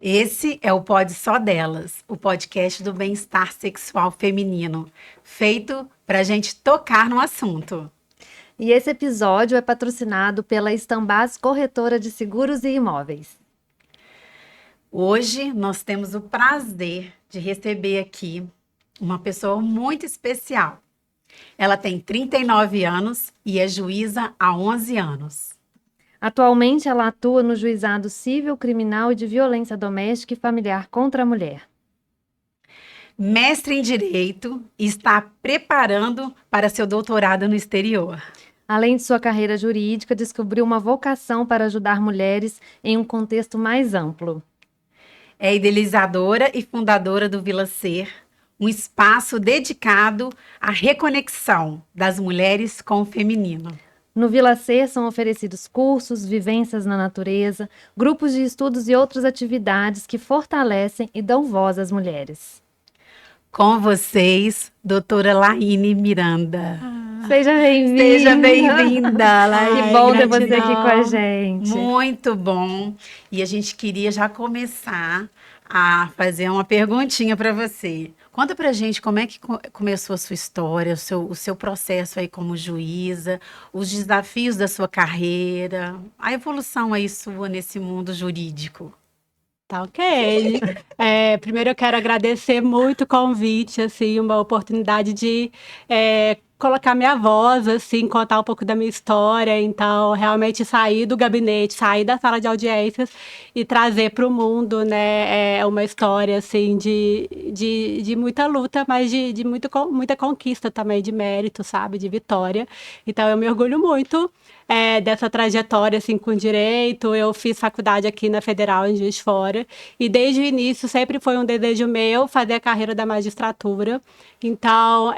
Esse é o Pod Só Delas, o podcast do bem-estar sexual feminino, feito para a gente tocar no assunto. E esse episódio é patrocinado pela Estambás Corretora de Seguros e Imóveis. Hoje nós temos o prazer de receber aqui uma pessoa muito especial. Ela tem 39 anos e é juíza há 11 anos. Atualmente, ela atua no Juizado Civil, Criminal e de Violência Doméstica e Familiar contra a Mulher. Mestre em Direito e está preparando para seu doutorado no exterior. Além de sua carreira jurídica, descobriu uma vocação para ajudar mulheres em um contexto mais amplo. É idealizadora e fundadora do Vila Ser, um espaço dedicado à reconexão das mulheres com o feminino. No Vila Ser são oferecidos cursos, vivências na natureza, grupos de estudos e outras atividades que fortalecem e dão voz às mulheres. Com vocês, doutora Laine Miranda. Seja bem-vinda! Seja bem-vinda, Laine. Que bom ter você aqui com a gente. Muito bom. E a gente queria já começar a fazer uma perguntinha para você. Conta pra gente como é que começou a sua história, o seu processo aí como juíza, os desafios da sua carreira, a evolução aí sua nesse mundo jurídico. Tá ok. Primeiro eu quero agradecer muito o convite, assim, uma oportunidade de colocar minha voz, assim, contar um pouco da minha história. Então, realmente sair do gabinete, sair da sala de audiências e trazer para o mundo, né, uma história, assim, de muita luta, mas de muita conquista também, de mérito, sabe, de vitória. Então, eu me orgulho muito dessa trajetória, assim, com direito. Eu fiz faculdade aqui na Federal, em Juiz de Fora, e desde o início sempre foi um desejo meu fazer a carreira da magistratura. Então,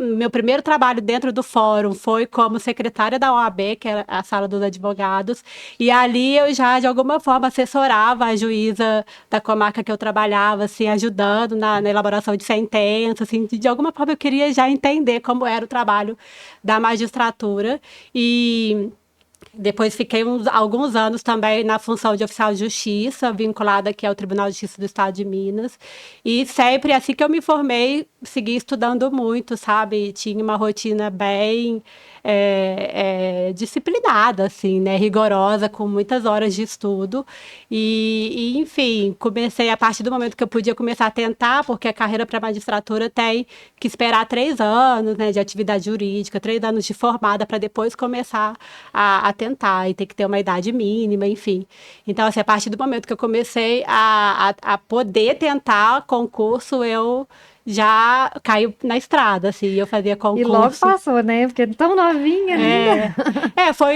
meu primeiro trabalho dentro do fórum foi como secretária da OAB, que era a sala dos advogados, e ali eu já, de alguma forma, assessorava a juíza da comarca que eu trabalhava, assim, ajudando na elaboração de sentenças, assim, de alguma forma eu queria já entender como era o trabalho da magistratura. E depois fiquei alguns anos também na função de oficial de justiça, vinculada aqui ao Tribunal de Justiça do Estado de Minas. E sempre, assim que eu me formei, segui estudando muito, sabe? Tinha uma rotina bem disciplinada, assim, né? Rigorosa, com muitas horas de estudo. Enfim, comecei a partir do momento que eu podia começar a tentar, porque a carreira para magistratura tem que esperar 3 anos, né, de atividade jurídica, 3 anos de formada, para depois começar a tentar, e tem que ter uma idade mínima, enfim. Então, assim, a partir do momento que eu comecei a poder tentar concurso, eu já caiu na estrada, assim, eu fazia concurso. E logo passou, né? Porque tão novinha ainda.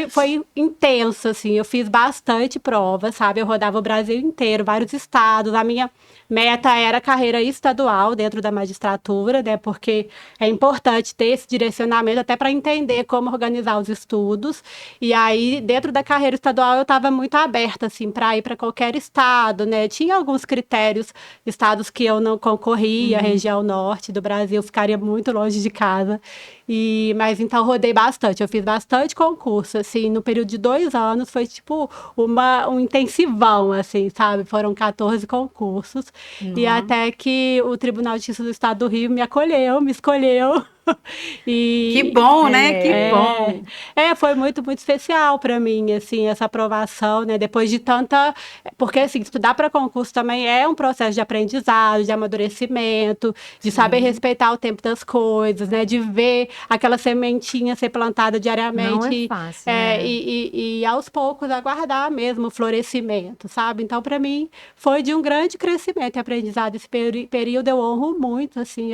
Foi intenso, assim, eu fiz bastante prova, sabe? Eu rodava o Brasil inteiro, vários estados. A minha meta era carreira estadual dentro da magistratura, né? Porque é importante ter esse direcionamento até para entender como organizar os estudos. E aí, dentro da carreira estadual, eu estava muito aberta, assim, para ir para qualquer estado, né? Tinha alguns critérios, estados que eu não concorria, região norte do Brasil, ficaria muito longe de casa. Mas então rodei bastante, eu fiz bastante concurso, assim, no período de 2 anos foi tipo um intensivão, assim, sabe? Foram 14 concursos. E até que o Tribunal de Justiça do Estado do Rio me acolheu, me escolheu. Que bom, né? Que bom. Foi muito, muito especial para mim, assim, essa aprovação, né? Depois de tanta... Porque, assim, estudar para concurso também é um processo de aprendizado, de amadurecimento, de saber respeitar o tempo das coisas, né? De ver aquela sementinha ser plantada diariamente. Não é fácil, né? E aos poucos aguardar mesmo o florescimento, sabe? Então, para mim, foi de um grande crescimento e aprendizado. Esse período eu honro muito, assim,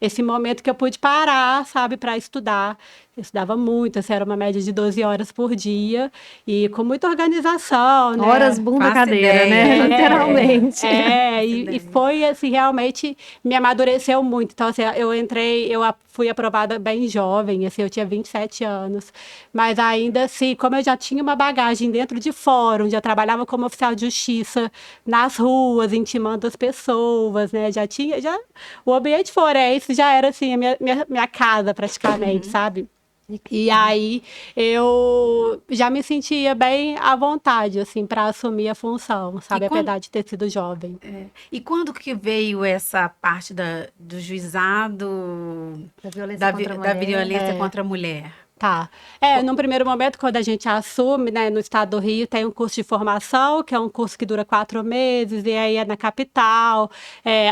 esse momento que eu pude parar, sabe, para estudar. Eu estudava muito, assim, era uma média de 12 horas por dia, e com muita organização, né? Horas bunda Faço cadeira, ideia. né? Literalmente. E foi, assim, realmente me amadureceu muito. Então, assim, eu fui aprovada bem jovem, assim, eu tinha 27 anos, mas ainda assim, como eu já tinha uma bagagem dentro de fórum, já trabalhava como oficial de justiça nas ruas, intimando as pessoas, né? O ambiente forense já era, assim, a minha casa, praticamente, sabe? E aí eu já me sentia bem à vontade, assim, para assumir a função, E sabe? quando, Apesar de ter sido jovem. e quando que veio essa parte do juizado Da violência contra a da mulher. violência contra a mulher? Tá. Co- Num primeiro momento, quando a gente assume, né, no estado do Rio, tem um curso de formação, que é um curso que dura 4 meses, e aí é na capital.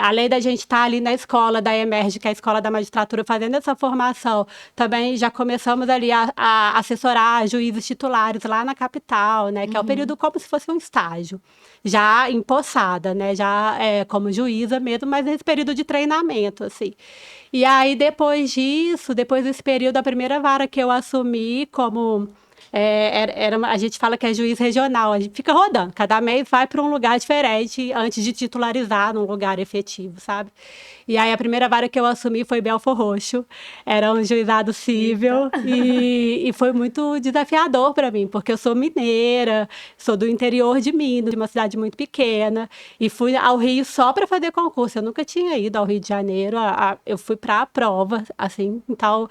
Além da gente estar ali na escola da EMERGE, que é a Escola da Magistratura, fazendo essa formação, também já começamos ali a assessorar juízes titulares lá na capital, né, que é o período como se fosse um estágio, já empossada, né, já como juíza mesmo, mas nesse período de treinamento, assim. E aí, depois disso, depois desse período, a primeira vara que eu assumi como. A gente fala que é juiz regional, a gente fica rodando, cada mês vai para um lugar diferente antes de titularizar num lugar efetivo, sabe? E aí a primeira vara que eu assumi foi Belfor Roxo, era um juizado cível e foi muito desafiador para mim, porque eu sou mineira, sou do interior de Minas, de uma cidade muito pequena, e fui ao Rio só para fazer concurso. Eu nunca tinha ido ao Rio de Janeiro, eu fui para a prova, assim, então,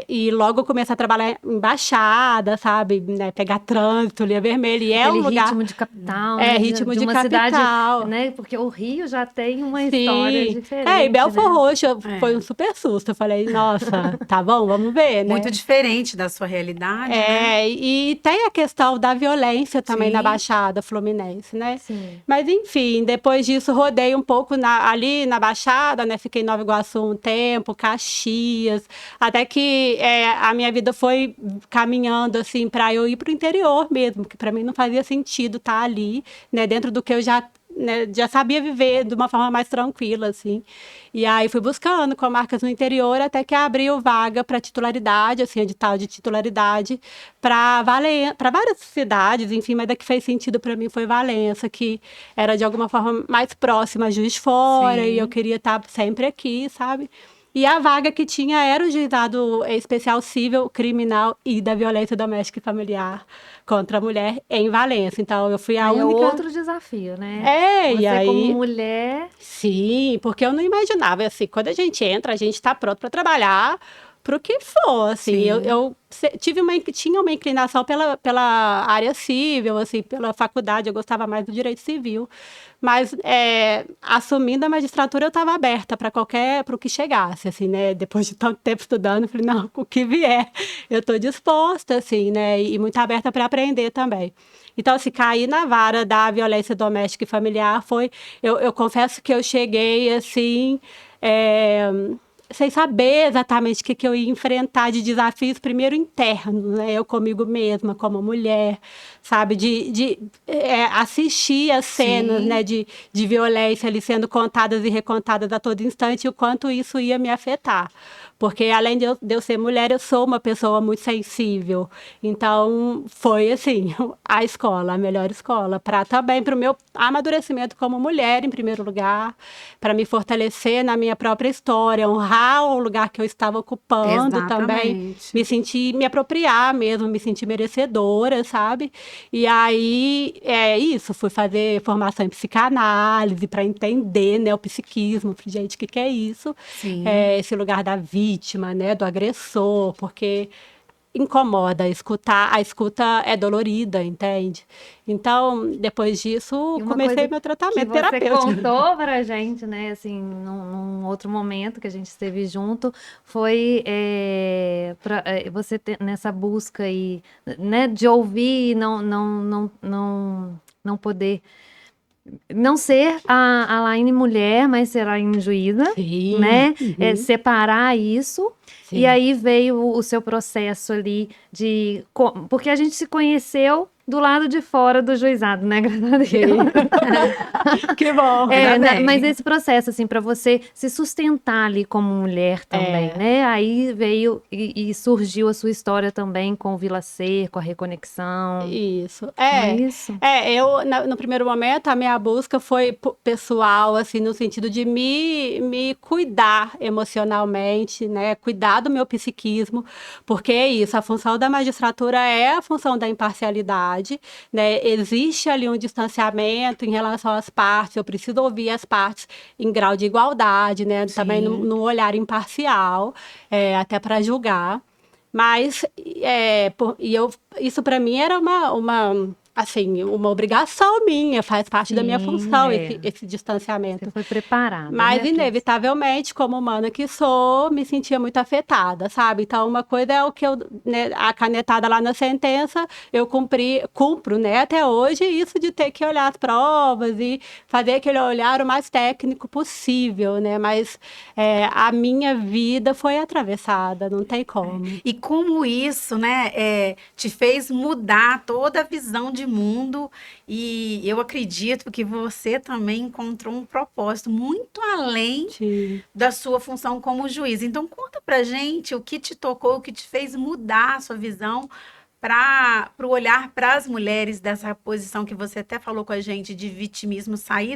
e logo eu comecei a trabalhar em embaixada, sabe, né, pegar trânsito, linha vermelha, e é Aquele um lugar, ritmo de capital, né? ritmo De de uma cidade, capital. né? Porque o Rio já tem uma história Sim. E diferente, Belfor né? Roxo foi um É. super susto. Eu falei, nossa, tá bom, vamos ver, Muito né? diferente da sua realidade, né? E tem a questão da violência também na Sim, Baixada Fluminense, né? Sim. Mas enfim, depois disso rodei um pouco ali na Baixada, né? Fiquei em Nova Iguaçu um tempo, Caxias, até que a minha vida foi caminhando assim para eu ir para o interior mesmo, que para mim não fazia sentido estar ali, né? Dentro do que eu já, né, já sabia viver de uma forma mais tranquila, assim. E aí fui buscando comarcas no interior até que abriu vaga para titularidade, assim, edital de titularidade para várias cidades, enfim, mas a que fez sentido para mim foi Valença, que era de alguma forma mais próxima a Juiz de Fora e eu sim. queria estar sempre aqui, sabe? E a vaga que tinha era o juizado especial civil, criminal e da violência doméstica e familiar contra a mulher em Valença. Então eu fui a Aí é única. outro desafio, né? E Você como aí mulher, sim, porque eu não imaginava, assim, quando a gente entra, a gente está pronto para trabalhar para o que for, assim, Sim. tinha uma inclinação pela área civil, assim, pela faculdade, eu gostava mais do direito civil, mas assumindo a magistratura eu estava aberta para o que chegasse, assim, né, depois de tanto tempo estudando, eu falei, não, o que vier, eu estou disposta, assim, né, e muito aberta para aprender também. Então, assim, cair na vara da violência doméstica e familiar eu confesso que eu cheguei, assim, é, sem saber exatamente o que eu ia enfrentar de desafios, primeiro internos, né? Eu comigo mesma, como mulher, sabe? De assistir as cenas, né? Sim. De violência ali sendo contadas e recontadas a todo instante e o quanto isso ia me afetar. Porque além de eu ser mulher, eu sou uma pessoa muito sensível. Então, foi assim, a escola, a melhor escola, para também para o meu amadurecimento como mulher, em primeiro lugar, para me fortalecer na minha própria história, honrar o lugar que eu estava ocupando também, Exatamente. me apropriar mesmo, me sentir merecedora, sabe? E aí, é isso, fui fazer formação em psicanálise para entender, né, o psiquismo. Falei, gente, o que é isso? Sim. Esse lugar da vítima, né, do agressor, porque incomoda escutar, a escuta é dolorida, entende? Então, depois disso, e uma comecei coisa meu que tratamento você terapêutico. contou pra gente, né, assim, num outro momento que a gente esteve junto, foi você nessa busca aí, né, de ouvir e não poder não ser a Laine mulher, mas ser a Laine juíza, Sim, né? Separar isso. E sim. aí veio o seu processo ali porque a gente se conheceu do lado de fora do juizado, né? Graças a Deus. Sim. Que bom. Ainda Mas bem. esse processo, assim, para você se sustentar ali como mulher também, É, né? Aí veio e surgiu a sua história também com o Vila Ser, com a Reconexão, isso. não é isso? No primeiro momento, a minha busca foi pessoal, assim, no sentido de me cuidar emocionalmente, né? Cuidar do meu psiquismo, porque é isso, a função da magistratura é a função da imparcialidade, né? Existe ali um distanciamento em relação às partes, eu preciso ouvir as partes em grau de igualdade, né? Também Sim. no olhar imparcial, até para julgar. Mas isso para mim era assim, uma obrigação minha, faz parte da minha Sim, função, é. esse distanciamento. Você foi preparada, Mas, né, inevitavelmente, como humana que sou, me sentia muito afetada, sabe? Então, uma coisa é o que né, a canetada lá na sentença, eu cumpro, né, até hoje, isso de ter que olhar as provas e fazer aquele olhar o mais técnico possível, né? Mas a minha vida foi atravessada, não tem como. E como isso, né, te fez mudar toda a visão de mundo, e eu acredito que você também encontrou um propósito muito além Sim. da sua função como juiz. Então, conta pra gente o que te tocou, o que te fez mudar a sua visão para o olhar para as mulheres dessa posição que você até falou com a gente de vitimismo, sair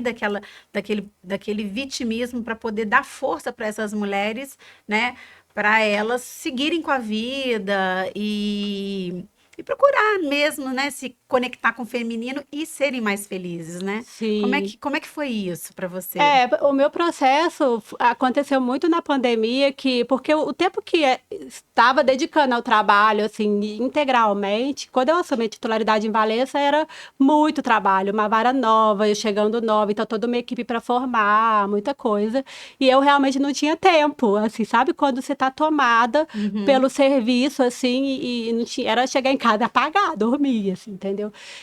daquele vitimismo para poder dar força para essas mulheres, né? Para elas seguirem com a vida e procurar mesmo, né? Se conectar com o feminino e serem mais felizes, né? Sim. Como é que foi isso para você? O meu processo aconteceu muito na pandemia, porque o tempo que estava dedicando ao trabalho, assim, integralmente, quando eu assumi a titularidade em Valença, era muito trabalho, uma vara nova, eu chegando nova, então toda uma equipe para formar, muita coisa, e eu realmente não tinha tempo, assim, sabe? Quando você está tomada pelo serviço, assim, e não tinha, era chegar em casa, apagar, dormir, assim, entendeu?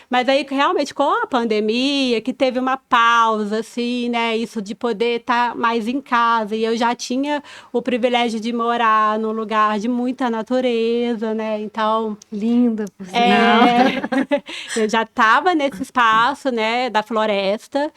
Mas aí, realmente, com a pandemia, que teve uma pausa, assim, né? Isso de poder estar mais em casa. E eu já tinha o privilégio de morar num lugar de muita natureza, né? Então, Linda, por sinal. eu já estava nesse espaço, né, da floresta.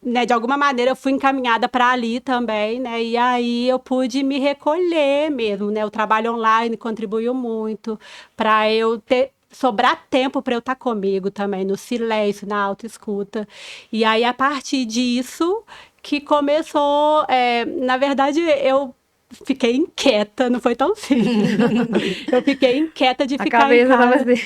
Né, de alguma maneira eu fui encaminhada para ali também, né? E aí eu pude me recolher mesmo, né? O trabalho online contribuiu muito para eu ter sobrar tempo para eu estar comigo também, no silêncio, na autoescuta. E aí a partir disso que começou, na verdade eu fiquei inquieta, não foi tão simples. Eu fiquei inquieta de A ficar em cabeça tava casa. assim.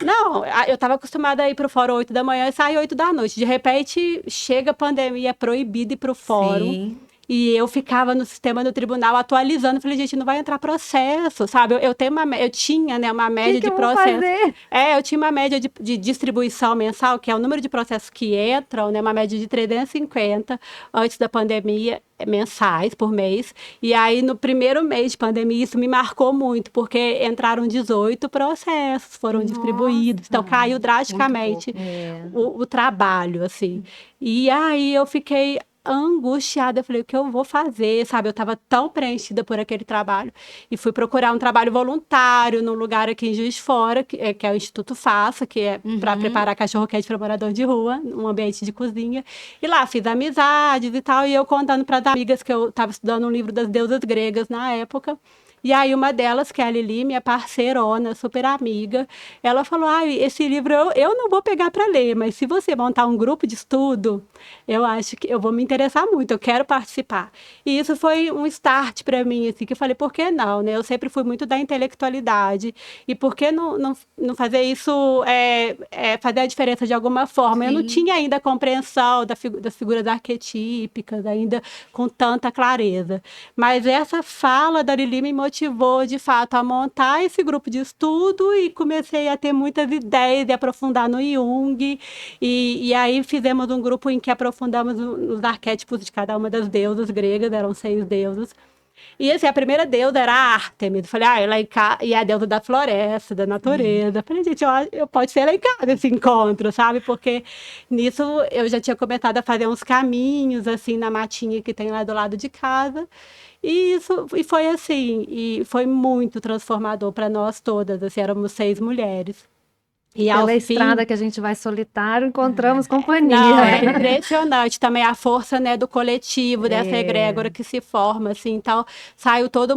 Não, eu estava acostumada a ir pro fórum 8 da manhã e sair 8 da noite. De repente, chega a pandemia, é proibido ir pro fórum. Sim. E eu ficava no sistema do tribunal atualizando. Falei, gente, não vai entrar processo, sabe? Eu tinha, né, uma O média que de eu vou processo. fazer? Eu tinha uma média de distribuição mensal, que é o número de processos que entram, né? Uma média de 350 antes da pandemia, mensais por mês. E aí, no primeiro mês de pandemia, isso me marcou muito, porque entraram 18 processos, foram distribuídos. Então, Nossa, caiu muito pouco. drasticamente É. o trabalho, assim. E aí, eu fiquei angustiada, eu falei, o que eu vou fazer, sabe? Eu estava tão preenchida por aquele trabalho e fui procurar um trabalho voluntário num lugar aqui em Juiz de Fora, que é o Instituto Faça, que é para preparar cachorro-quente para morador de rua, um ambiente de cozinha. E lá fiz amizades e tal, e eu contando para as amigas que eu estava estudando um livro das deusas gregas na época. E aí uma delas, que é a Lili, minha parceirona, super amiga, ela falou, esse livro eu não vou pegar para ler, mas se você montar um grupo de estudo, eu acho que eu vou me interessar muito, eu quero participar. E isso foi um start para mim, assim, que eu falei, por que não, né? Eu sempre fui muito da intelectualidade, e por que não fazer isso, fazer a diferença de alguma forma? Eu não Sim. tinha ainda a compreensão das figuras arquetípicas, ainda com tanta clareza. Mas essa fala da Lili me motivou, de fato, a montar esse grupo de estudo e comecei a ter muitas ideias e aprofundar no Jung. E aí fizemos um grupo em que aprofundamos nos arquétipos de cada uma das deusas gregas, eram 6 deusas. E assim, a primeira deusa era a Ártemis. Falei, ela é a deusa da floresta, da natureza. Falei, gente, eu pode ser lá em casa esse encontro, sabe? Porque nisso eu já tinha começado a fazer uns caminhos, assim, na matinha que tem lá do lado de casa. E foi assim, e foi muito transformador para nós todas, assim, éramos 6 mulheres. E ao Pela fim, estrada que a gente vai solitário, encontramos não, companhia. é impressionante também a força, né, do coletivo, dessa egrégora que se forma, assim, então saiu todo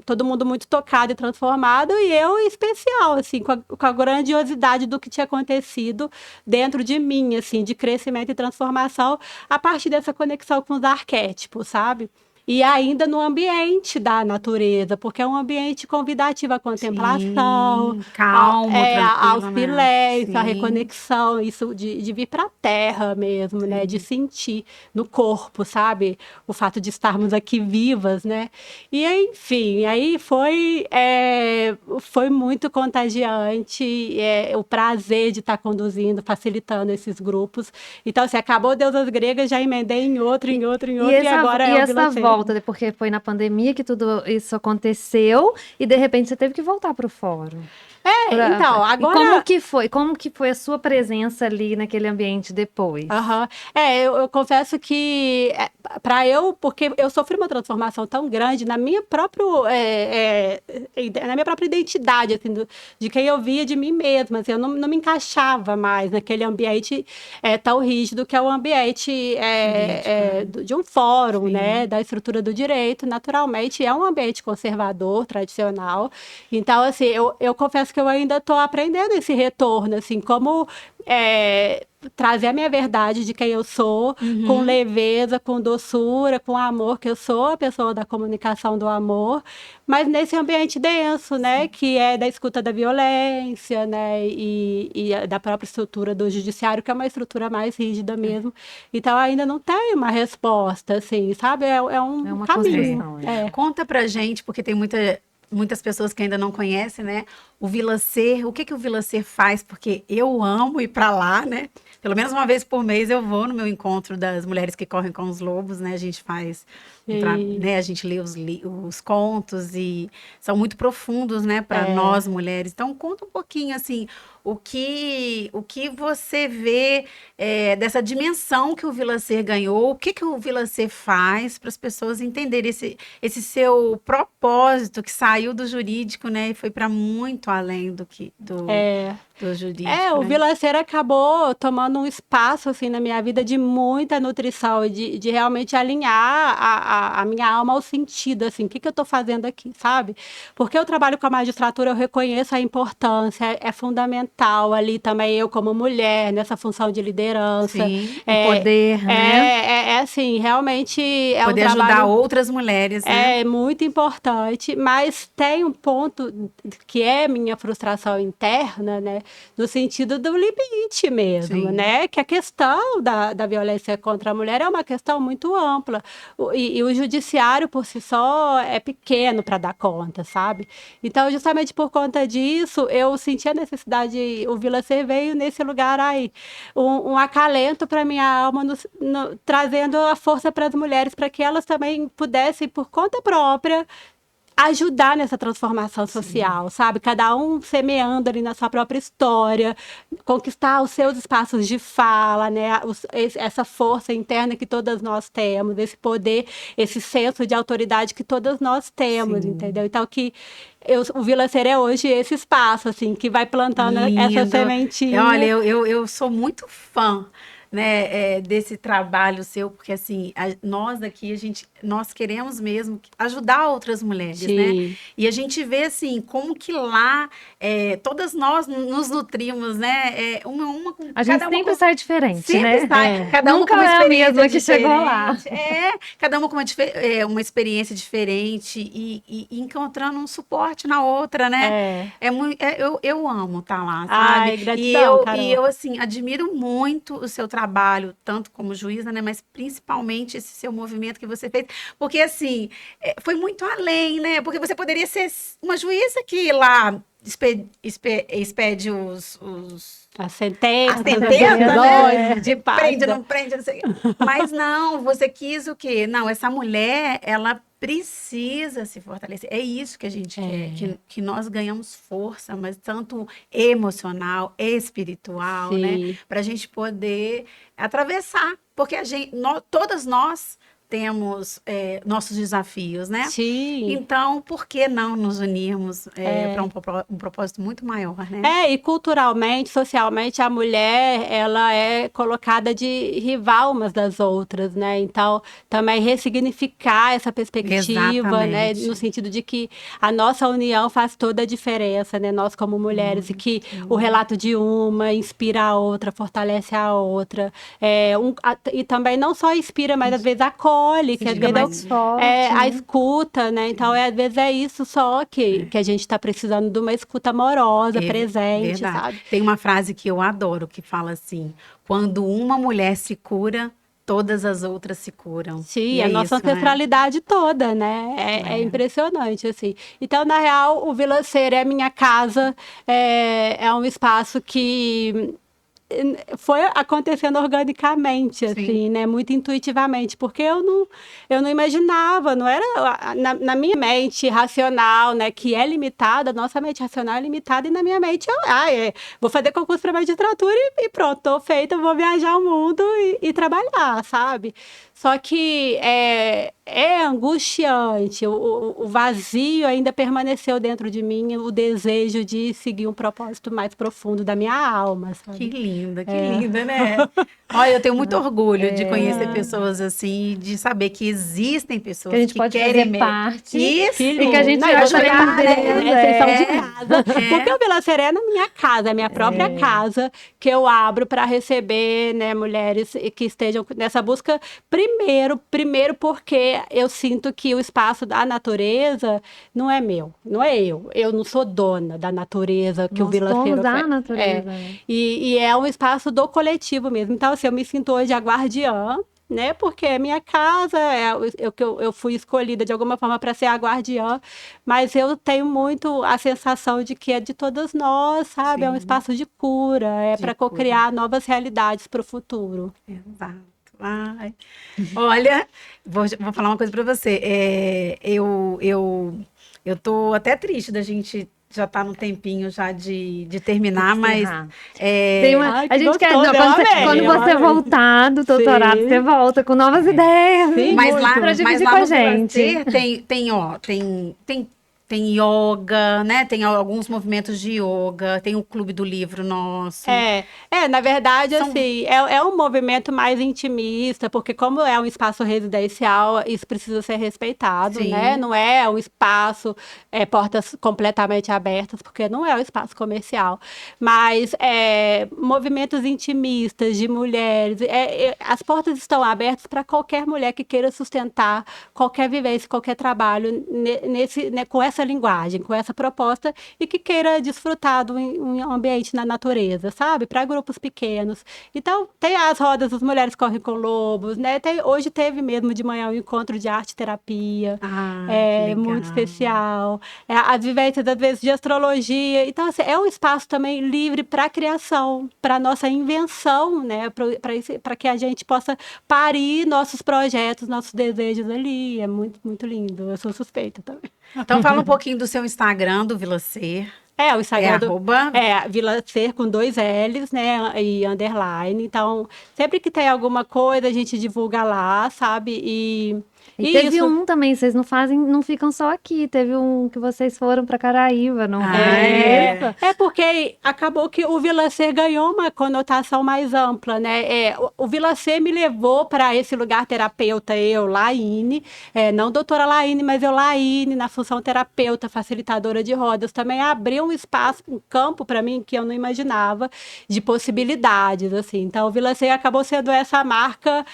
todo mundo muito tocado e transformado, e eu em especial, assim, com a grandiosidade do que tinha acontecido dentro de mim, assim, de crescimento e transformação, a partir dessa conexão com os arquétipos, sabe? e ainda no ambiente da natureza, porque é um ambiente convidativo à contemplação, Sim, calmo, ao tranquilo, né? silêncio, à Sim. reconexão, isso de vir para a terra mesmo, né? De Sim. sentir no corpo, sabe? O fato de estarmos aqui vivas, né? E enfim, aí foi muito contagiante, o prazer de estar conduzindo, facilitando esses grupos. Então, assim, acabou Deusas Gregas, já emendei em outro, em outro, em outro, e agora E é o essa Vila volta, né, porque foi na pandemia que tudo isso aconteceu e de repente você teve que voltar para o fórum. Então, E como agora. que foi? Como que foi a sua presença ali naquele ambiente depois? Aham. Eu confesso que porque eu sofri uma transformação tão grande na minha própria identidade, assim, de quem eu via de mim mesma, assim, eu não me encaixava mais naquele ambiente tão rígido que é o ambiente Político, né? de um fórum, Sim. né, da estrutura do direito, naturalmente é um ambiente conservador, tradicional. Então, assim, eu confesso que eu ainda estou aprendendo esse retorno, assim, como trazer a minha verdade de quem eu sou, com Uhum. leveza, com doçura, com amor, que eu sou a pessoa da comunicação do amor, mas nesse ambiente denso, né, que é da escuta da violência, né, e da própria estrutura do judiciário, que é uma estrutura mais rígida mesmo. Então, ainda não tem uma resposta, assim, sabe? É É um uma caminho. construção, é. Conta pra gente, porque tem muitas pessoas que ainda não conhecem, né? O Vila Ser, o que que o Vila Ser faz? Porque eu amo ir pra lá, né? Pelo menos uma vez por mês eu vou no meu encontro das mulheres que correm com os lobos, né? A gente faz, E, né? A gente lê os contos e são muito profundos, né? Para é, nós mulheres. Então conta um pouquinho assim, o que você vê dessa dimensão que o Vila Ser ganhou, o que que o Vila Ser faz para as pessoas entenderem esse seu propósito que saiu do jurídico, né? E foi para muito além é, do jurídico, O né? Vila Cera acabou tomando um espaço assim na minha vida de muita nutrição e de realmente alinhar a minha alma ao sentido, assim, o que que eu estou fazendo aqui, sabe? Porque eu trabalho com a magistratura, eu reconheço a importância, é fundamental ali também eu como mulher, nessa função de liderança. Sim, O poder, né? Assim, realmente é um poder ajudar trabalho outras mulheres, né? muito importante, mas tem um ponto que é minha frustração interna, né? No sentido do limite mesmo, Sim. né? Que a questão da violência contra a mulher é uma questão muito ampla. E o judiciário, por si só, é pequeno para dar conta, sabe? Então, justamente por conta disso, eu senti a necessidade, o Vila Ser veio nesse lugar aí, um acalento para minha alma, trazendo a força para as mulheres, para que elas também pudessem, por conta própria, ajudar nessa transformação social, sabe? Cada um semeando ali na sua própria história, conquistar os seus espaços de fala, né? Essa força interna que todas nós temos, esse poder, esse senso de autoridade que todas nós temos, Sim. entendeu? Então, o Vila Ser é hoje esse espaço, assim, que vai plantando essa Lindo. Olha, sementinha. eu sou muito fã, né, desse trabalho seu, porque assim, nós daqui, nós queremos mesmo ajudar outras mulheres, né? Sim, E a gente vê assim, como que lá todas nós nos nutrimos, né? Uma com A gente cada uma sempre com sai diferente, sempre né? sai, cada uma com Nunca uma é a experiência mesma que chegou lá. diferente. Cada uma com uma experiência diferente e encontrando um suporte na outra, né? é. Eu amo estar lá, sabe? Ai, gratidão, E Carol. eu, assim, admiro muito o seu trabalho, tanto como juíza, né? Mas principalmente esse seu movimento que você fez. Porque, assim, foi muito além, né? Porque você poderia ser uma juíza que lá expede A a sentença, as sentença, né? decisões, De prende, paga. não prende, não sei. Mas não, você quis o quê? Não, essa mulher, ela precisa se fortalecer. É isso que a gente quer, É, que nós ganhamos força, mas tanto emocional, espiritual, né? sim, Para a gente poder atravessar. Porque todas nós temos nossos desafios, né? sim. Então, por que não nos unirmos para É. um propósito muito maior, né? E culturalmente, socialmente, a mulher, ela é colocada de rival umas das outras, né? Então, também ressignificar essa perspectiva, né? No Exatamente. sentido de que a nossa união faz toda a diferença, né? Nós como mulheres, e que o relato de uma inspira a outra, fortalece a outra. E também não só inspira, mas às vezes acolhe acolhe, que às Fica vezes mais forte, a né? escuta, né? Então, às vezes é isso só que a gente está precisando de uma escuta amorosa, presente, Verdade. sabe? Tem uma frase que eu adoro que fala assim: quando uma mulher se cura, todas as outras se curam. Sim, E a é nossa isso, né? ancestralidade toda, né? É impressionante, assim. Então, na real, o Vila Cera é minha casa, é um espaço que foi acontecendo organicamente, Sim. assim, né? Muito intuitivamente, porque eu não imaginava, não era na minha mente racional, né? Que é limitada, nossa mente racional é limitada, e na minha mente vou fazer concurso para magistratura e pronto, tô feita, vou viajar o mundo e trabalhar, sabe? Só que é angustiante, o vazio ainda permaneceu dentro de mim, o desejo de seguir um propósito mais profundo da minha alma, sabe? Que linda, né? Olha, eu tenho muito orgulho de conhecer É. pessoas assim, de saber que existem Que a pessoas gente que pode querem fazer parte Isso! Que e que a lindo. gente Não, e você também tá, Deus, vocês são de É, casa. Porque é. o Vila Serena é minha casa, é minha própria casa, que eu abro para receber, né, mulheres que estejam nessa busca. Primeiro porque eu sinto que o espaço da natureza não é meu, não é eu. Eu não sou dona da natureza que o Nós Vila somos Cera a oferece. natureza, né? E é um espaço do coletivo mesmo. Então, assim, eu me sinto hoje a guardiã, né? Porque é minha casa, eu fui escolhida de alguma forma para ser a guardiã, mas eu tenho muito a sensação de que é de todas nós, sabe? É um Sim, espaço de cura, é de para cura. cocriar novas realidades para o futuro. Exato. Ai. Olha, vou falar uma coisa para você. Eu tô até triste da gente já estar no tempinho já de terminar, mas Encerrar. é, Ai, A que gente quer, gostoso, não, eu quando amei, eu você amei. voltar do doutorado, você Sim, volta com novas ideias sim, Mas muito. para dividir lá com a no Vila gente. Ser tem yoga, né? Tem alguns movimentos de yoga, tem o Clube do Livro nosso. Na verdade, São, assim, é um movimento mais intimista, porque como é um espaço residencial, isso precisa ser respeitado, né? sim, Não é um espaço, portas completamente abertas, porque não é um espaço comercial. Mas movimentos intimistas de mulheres, as portas estão abertas para qualquer mulher que queira sustentar qualquer vivência, qualquer trabalho com essa linguagem, com essa proposta e que queira desfrutar de um ambiente na natureza, sabe? Para grupos pequenos. Então, tem as rodas das Mulheres Correm com Lobos, né? Hoje teve mesmo de manhã um encontro de arte-terapia, que muito legal. especial. As vivências, às vezes, de astrologia. Então, assim, é um espaço também livre para a criação, para a nossa invenção, né? Para que a gente possa parir nossos projetos, nossos desejos ali. É muito, muito lindo. Eu sou suspeita também. Então fala um pouquinho do seu Instagram, do Vila Ser. O É Instagram arroba. Vila Ser com 2 L's, né? E underline. Então, sempre que tem alguma coisa, a gente divulga lá, sabe? E E teve isso. um também, vocês não fazem, não ficam só aqui. Teve um que vocês foram para Caraíva, não É. foi? É porque acabou que o Vila Ser ganhou uma conotação mais ampla, né? O Vila Ser me levou para esse lugar terapeuta, eu, Laine, não doutora Laine, mas eu, Laine, na função terapeuta, facilitadora de rodas, também abriu um espaço, um campo para mim que eu não imaginava de possibilidades, assim. Então, o Vila Ser acabou sendo essa marca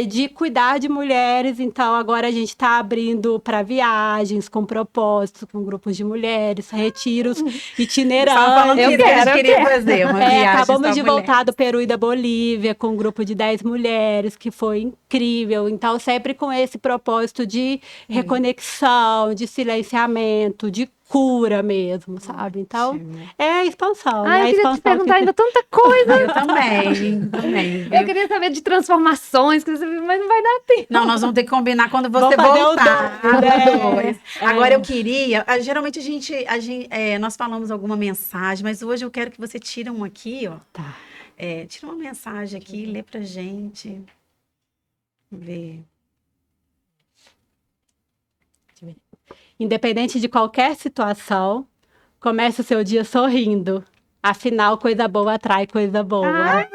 de cuidar de mulheres. Então, agora a gente está abrindo para viagens com propósito, com grupos de mulheres, retiros Estava falando itinerantes. que a gente queria fazer uma viagem Acabamos só de mulher. voltar do Peru e da Bolívia com um grupo de 10 mulheres, que foi incrível. Então, sempre com esse propósito de reconexão, de silenciamento, de cura mesmo, sabe? Então, Ótimo. é a expansão, Ah, né? eu A queria te expansão perguntar ainda tanta coisa. Eu também, Eu viu? queria saber de transformações, mas não vai dar tempo. Não, nós vamos ter que combinar quando você Vamos fazer o voltar. dois, O dois. Agora eu queria. Geralmente nós falamos alguma mensagem, mas hoje eu quero que você tire uma aqui, ó. Tá. Tira uma mensagem aqui, lê pra gente. Ver. Independente de qualquer situação, comece o seu dia sorrindo. Afinal, coisa boa atrai coisa boa. Ai,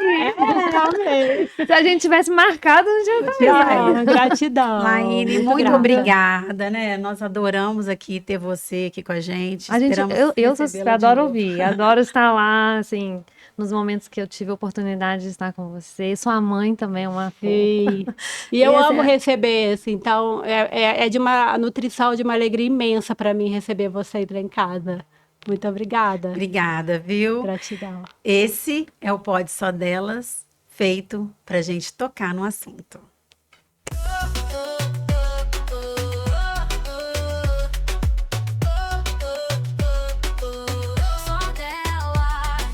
Amei. se a gente tivesse marcado, não tinha Gratidão. Laine, muito grata. obrigada, né? Nós adoramos aqui ter você aqui com a gente. A gente, Esperamos eu recebê-la de adoro novo. ouvir, adoro estar lá, assim, nos momentos que eu tive a oportunidade de estar com você. Sua mãe também é uma fofa. E eu Esse amo é- receber, assim, então é de uma nutrição, de uma alegria imensa para mim receber vocês lá em casa. Muito obrigada. Obrigada, viu? Gratidão. Esse é o Pode Só Delas, feito pra gente tocar no assunto. Só delas.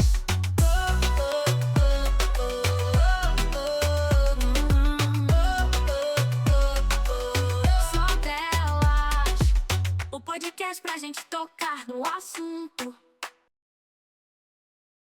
Só delas. O podcast pra gente tocar no assunto.